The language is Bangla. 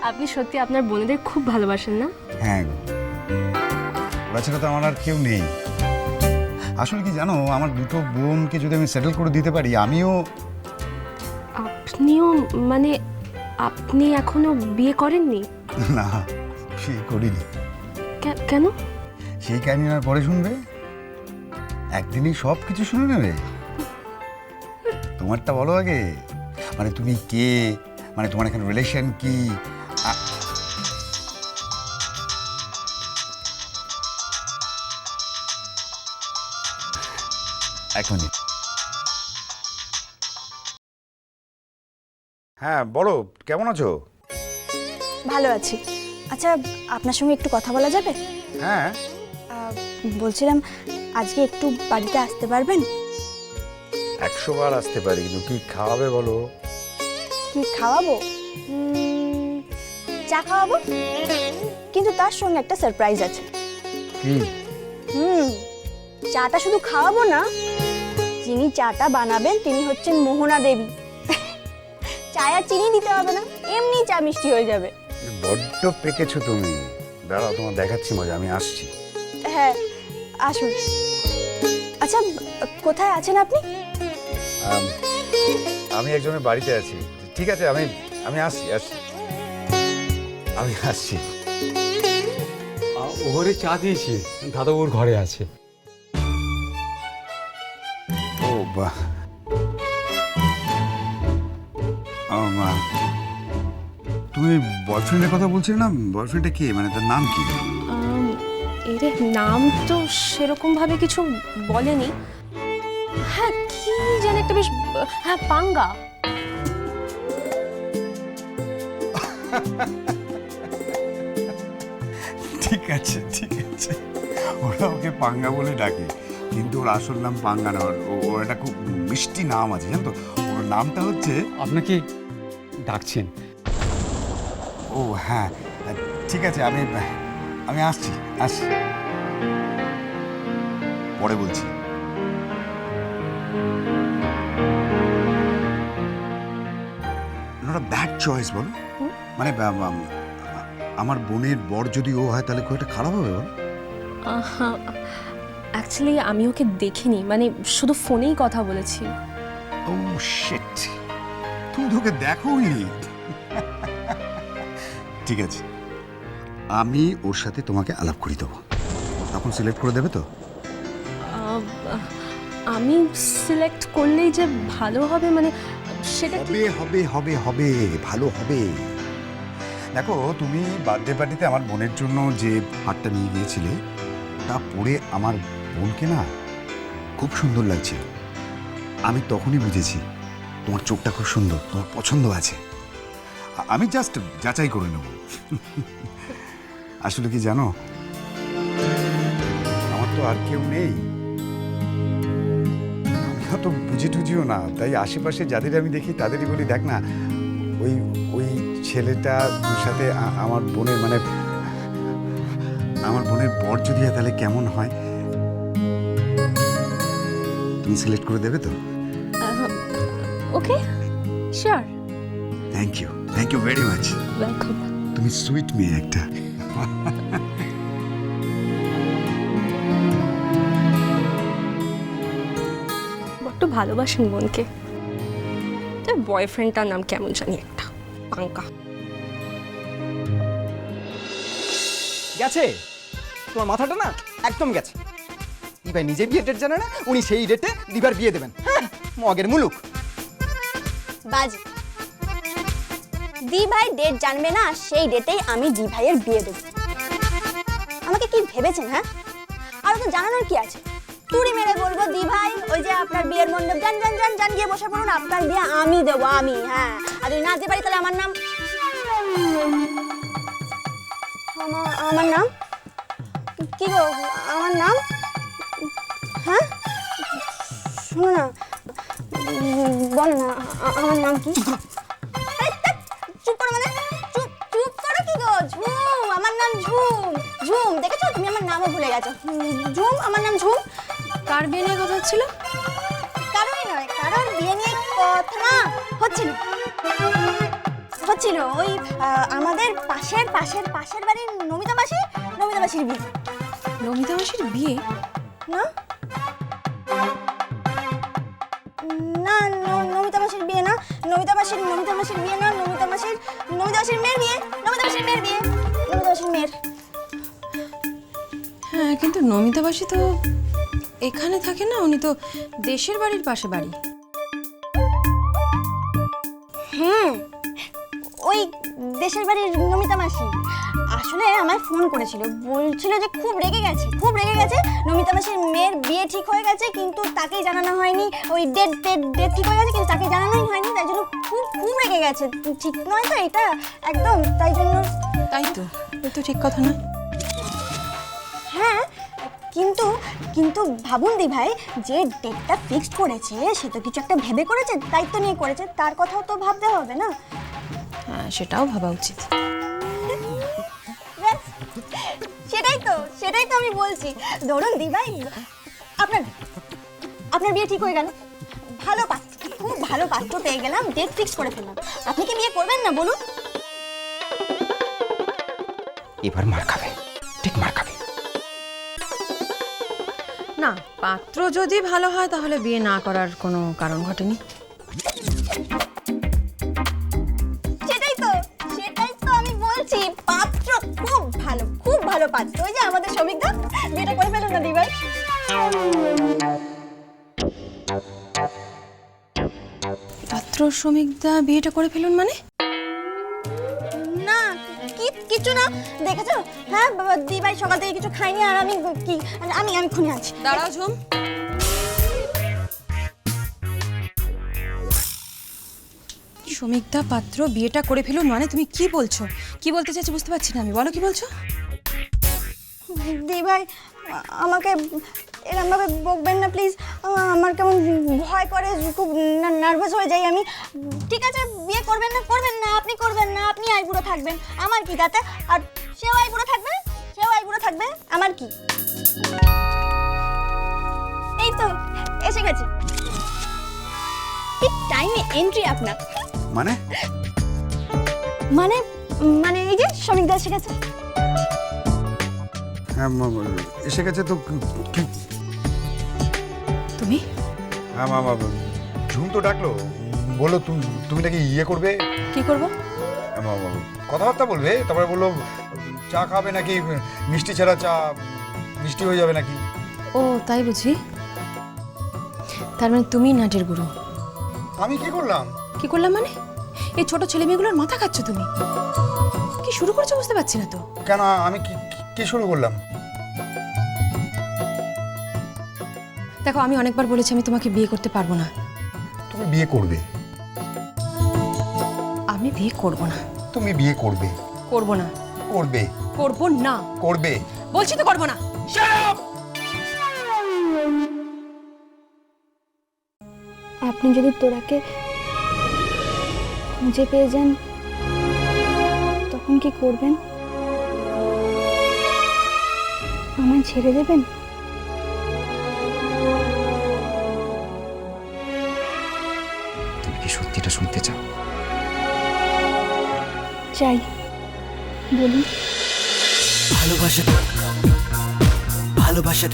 আপনি সত্যি আপনার বোনেদের খুব ভালোবাসেন না? হ্যাঁ গো, ওরা ছাড়া তো আমার আর কেউ নেই। আসলে কি জানো, আমার দুটো বোনকে যদি আমি সেটেল করে দিতে পারি, আমিও। আপনিও মানে আপনি এখনো বিয়ে করেননি? না, বিয়ে করিনি। কেন? সেই কাহিনী আর পরে শুনবে, একদিনই সব কিছু শুনে নেবে। তোমারটা বলো আগে, মানে তুমি কে, মানে তোমার এখানে রিলেশন কি? এক মিনিট। হ্যাঁ বলো, কেমন আছো? ভালো আছি। আচ্ছা, আপনার সঙ্গে একটু কথা বলা যাবে? হ্যাঁ। বলছিলাম, আজকে একটু বাড়িতে আসতে পারবেন? 100 বার আসতে পারি, কিন্তু কি খাওয়াবে বলো? কি খাওয়াবো? চা খাওয়াবো, কিন্তু তার সঙ্গে একটা সারপ্রাইজ আছে। কি? চাটা শুধু খাওয়াবো না, যিনি চাটা বানাবেন তিনি হচ্ছেন মোহনা দেবী। চায় আর চিনি দিতে হবে না, এমনি চা মিষ্টি হয়ে যাবে। বড্ড পেকেছো তুমি। দাঁড়াও, তোমার দেখাচ্ছি মজা, আমি আসছি। হ্যাঁ, আসুন। আচ্ছা, কোথায় আছেন আপনি? আমি একজনের বাড়িতে আছি। ঠিক আছে, আমি আসছি। আমি আসছি। ও ঘরে চা দিয়েছি, দাদা ওর ঘরে আছে। ও বাহ, তুমি বয়ফ্রেন্ডের কথা বলছিলে না? বয়ফ্রেন্ডটা কে, মানে তার নাম কি? এরে নাম তো সেরকম ভাবে কিছু বলেনি। হ্যাঁ, কি জানি একটা বেশ, হ্যাঁ পাঙ্গা। ঠিক আছে, ওরা ওকে পাঙ্গা বলে ডাকে, কিন্তু ওর আসল নাম পাঙ্গা না। ওর একটা খুব মিষ্টি নাম আছে, জানো তো? ওর নামটা হচ্ছে। আপনাকে ডাকছেন। ও হ্যাঁ, ঠিক আছে, আমি আসছি। পরে বলছি। নট আ ব্যাড চয়েস বলো। মানে আমার বোনের বর যদি ও হয়, তাহলে খুব একটা খারাপ হবে বলো? অ্যাকচুয়ালি আমি ওকে দেখিনি, মানে শুধু ফোনেই কথা বলেছি। ও শিট, তুমি তো ওকে দেখোই। ঠিক আছে, আমি ওর সাথে তোমাকে আলাপ করে দেবো, তখন সিলেক্ট করে দেবে তো? আমি সিলেক্ট করলেই যে ভালো হবে, মানে সেটা হবে, ভালো হবে। দেখো, তুমি বার্থডে পার্টিতে আমার বোনের জন্য যে হারটা নিয়ে গিয়েছিলে, তা পরে আমার বোনকে না খুব সুন্দর লাগছিল। আমি তখনই বুঝেছি তোমার চোখটা খুব সুন্দর, তোমার পছন্দ আছে। আমি জাস্ট যাচাই করে নেব। আসলে কি জানো, আমার তো আর কেউ নেই, আমি অত বুঝি টুঝিও না, তাই আশেপাশে যাদের আমি দেখি তাদেরই বলি, দেখ না, ওই ছেলেটার সাথে আমার বোনের, মানে আমার বোনের বর যদি হয় তাহলে কেমন হয়? তুমি সিলেক্ট করে দেবে তো? Okay, sure. Thank you very much. Welcome. তুমি সুইট মেয়ে একটা। বড্ড ভালোবাসেন বোনকে। তার বয়ফ্রেন্ডটার নাম কেমন জানি একটা, পাঙ্কা। গেছে তোমার মাথাটা না একদম গেছে। দিভাই নিজে বিয়ে ডেট জানে না, উনি সেই ডেটে দিভার বিয়ে দেবেন। মগের মুলুক বাজি, দি ভাই ডেট জানবে না, সেই ডেটেই আমি দি ভাইয়ের বিয়ে দেব। আমাকে কি ভেবেছেন? হ্যাঁ, আর তো জানানোর কি আছে? তুড়ি মেরে বলবো, দি ভাই ওই যে আপনার বিয়ের মণ্ডপ, যান গিয়ে বসে পড়ুন, আপনার বিয়ে আমি দেবো, আমি। হ্যাঁ, আর যদি না যেতে পারি তাহলে আমার নাম কি গো? আমার নাম, হ্যাঁ শোনো না, বলো না আমার নাম কি? চুপ করো, মানে চুপ করো কি গো? ঝুম, আমার নাম ঝুম। দেখেছো, তুমি আমার নামও ভুলে গেছো। ঝুম, আমার নাম ঝুম। কার বিয়ে নিয়ে কথা হচ্ছিল? কারোরই নয়, কারোর বিয়ে নিয়ে কথা হচ্ছে না। হচ্ছিল ওই আমাদের পাশের বাড়ির নমিতা মাসির বিয়ে। নমিতা মাসির বিয়ে? না না নমিতা মাসির বিয়ে না, নমিতা মাসির বিয়ে না, নমিতা মাসির মেয়ের বিয়ে। হ্যাঁ, কিন্তু নমিতা মাসি তো এখানে থাকে না, উনি তো দেশের বাড়ির পাশে বাড়ি। হ্যাঁ, ওই দেশের বাড়ির নমিতা মাসি আসলে আমায় ফোন করেছিল, বলছিল যে খুব রেগে গেছে নমিতা মাসির মেয়ের বিয়ে ঠিক হয়ে গেছে, কিন্তু তাকেই জানানো হয়নি। ওই ডেট ঠিক হয়ে গেছে কিন্তু তাকে জানানোই হয়নি, তাই জন্য খুব রেগে গেছে। ঠিক নয় তো এটা একদম, তাই জন্য। তাই তো, এ তো ঠিক কথা নয়। হ্যাঁ, কিন্তু ভাবুন দি ভাই, যে ডেটটা ফিক্সড করেছে সে তো কিছু একটা ভেবে করেছে, দায়িত্ব নিয়ে করেছে, তার কথাও তো ভাবতে হবে না? হ্যাঁ, সেটাও ভাবা উচিত। ব্যাস, সেটাই তো আমি বলছি। ধরুন দি ভাই, আপনার বিয়ে ঠিক হয়ে গেল, খুব ভালো পাত্র পেয়ে গেলাম, ডেট ফিক্স করে ফেললাম, আপনি কি বিয়ে করবেন না বলুন? এবার মার খাবে, ঠিক মার খাবে। না, পাত্র যদি ভালো হয় তাহলে বিয়ে না করার কোনো কারণ ঘটেনি। সেটাই তো আমি বলছি, পাত্র খুব ভালো পাত্র। ওই যে আমাদের শ্রমিকদা, বিয়েটা করে ফেলুন না দি ভাই। পাত্র শ্রমিকদা বিয়েটা করে ফেলুন মানে? না, কিছু না, দেখেছো? হ্যাঁ, দি ভাই সকাল থেকে কিছু খাইনি, আর আমি খুনে আছি। দাঁড়াও ঝুম, শ্রমিকদা পাত্র বিয়েটা করে ফেলুন মানে তুমি কি বলছো? কি বলতে চাইছো বুঝতে পারছি না আমি, বলো কি বলছো? দি ভাই, আমাকে এরকম ভাবে বকবেন না প্লিজ, আমার কেমন ভয় করে, খুব নার্ভাস হয়ে যাই আমি। ঠিক আছে, বিয়ে করবেন না, আপনি করবেন না, আপনি আইবুড়ো থাকবেন, আমার কি তাতে? আর সেও আইবুড়ো থাকবে, আমার কি? এই তো এসে গেছে, ঠিক টাইমে এন্ট্রি আপনার। মানে মানে এই যে শ্রমিকদা এসে গেছে। হ্যাঁ, এসে গেছে তো কি? তুমি? হ্যাঁ মামা, ঝুম তো ডাকলো, বললো তুমি নাকি ইয়ে করবে। কি করবো? কথাবার্তা বলবে, তারপরে বললো চা খাবে নাকি, মিষ্টি ছাড়া চা মিষ্টি হয়ে যাবে নাকি। ও তাই বুঝি, তার মানে তুমি নাটের গুরু। আমি কি করলাম? কি করলাম মানে? এই ছোট ছেলে মেয়েগুলোর মাথা খাচ্ছ তুমি, কি শুরু করেছো বুঝতে পারছি না তো। কেন, আমি কি শুরু করলাম? দেখো, আমি অনেকবার বলেছি আমি তোমাকে বিয়ে করতে পারবো না। তুমি বিয়ে করবে। আমি বিয়ে করব না। তুমি বিয়ে করবে। করব না। করবে। করব না। করবে। বলছি তো করব না। আপনি যদি তোরাকে খুঁজে পেয়ে যান তখন কি করবেন? আমায় ছেড়ে দেবেন? তুমি কি সত্যিটা শুনতে চাও? চাই, বলুন। ভালোবাসা